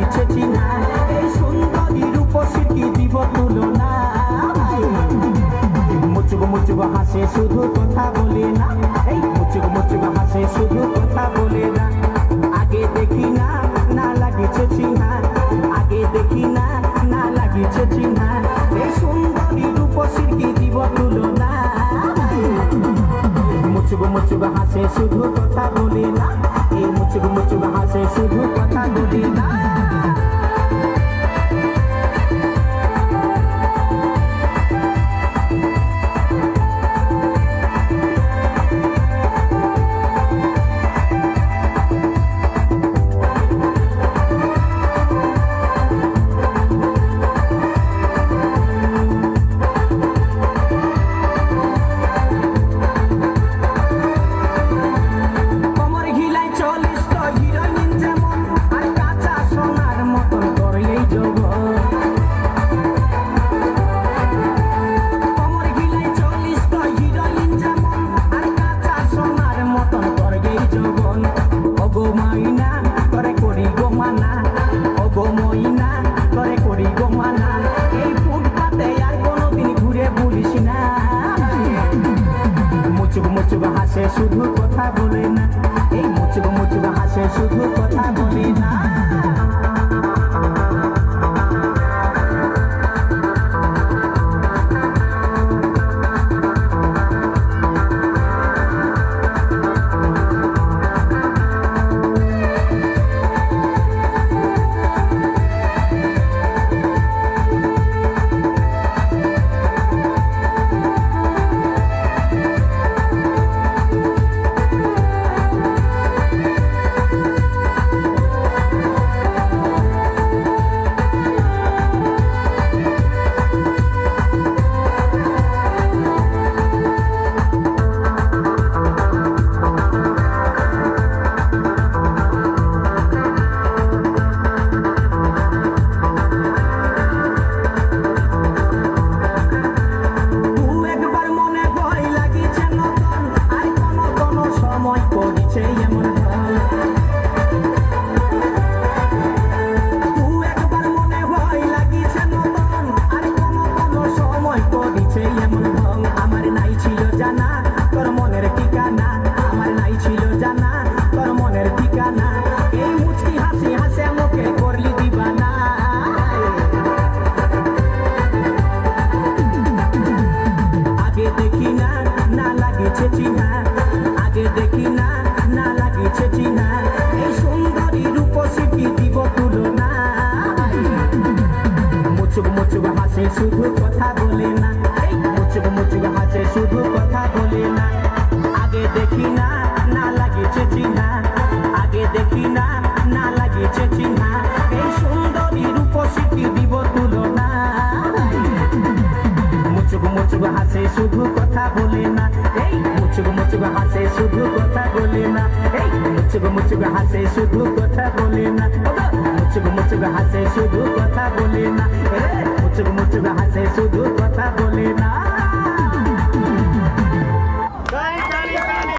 লাগিছে চিহ্না এই সুন্দরী রূপসীর কি দিব তুলনা মুচুক মুচুক হাসে শুধু কথা বলে না এই মুচুক মুচুক হাসে শুধু কথা বলে না আগে দেখি না না লাগিছে চিহ্না আগে দেখি না না লাগিছে চিহ্না এই সুন্দরী রূপসীর কি দিব তুলনা মুচুক মুচুক হাসে শুধু কথা বলে না এই মুচুক মুচুক হাসে শুধু কথা বলে না মুচুক হাসে শুধু কথা বলে না এই মুচুক মুচুক হাসে শুধু কথা বলে না আগে দেখি না না লাগিছে চিহ্না এই সুন্দরী রূপসী কি দিব তুলনা মুচুক মুচুক হাসে শুধু কথা বলে না এই মুচুক মুচুক হাসে শুধু কথা বলে না আগে দেখি না না লাগিছে চিহ্না আগে দেখি না না লাগিছে চিহ্না এই সুন্দরী রূপসী কি দিব তুলনা মুচুক মুচুক হাসে শুধু কথা বলে না এই মুচুক মুচুক হাসে শুধু কথা বলে না এই মুচুক মুচুক হাসে শুধু কথা বলে না মুচুক মুচুক হাসে শুধু কথা বলে না মুচুক মুচুক হাসে শুধু কথা বলে না